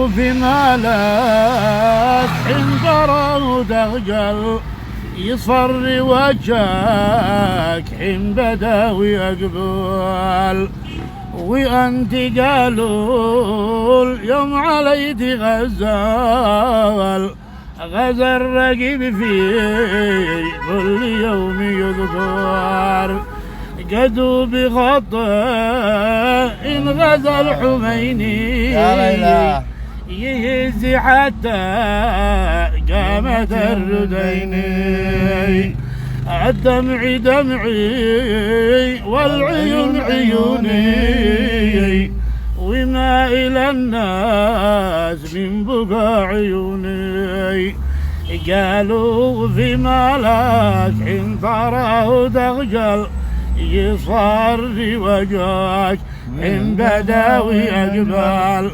قالوا في مالك حين ترى تخجل يصفر وجهك حين بدا ويقبل، وأنت قالوا اليوم عليك غزال غزا الرقيب في كل يوم يذكر، قدوا بخطه إن غزا الحميني يهز حتى قامت الرديني، الدمع دمعي والعيون عيوني، وما إلى الناس من بكى عيوني. قالوا في مالك حين تراه تخجل يصفر وجهك حين بدا ويقبل.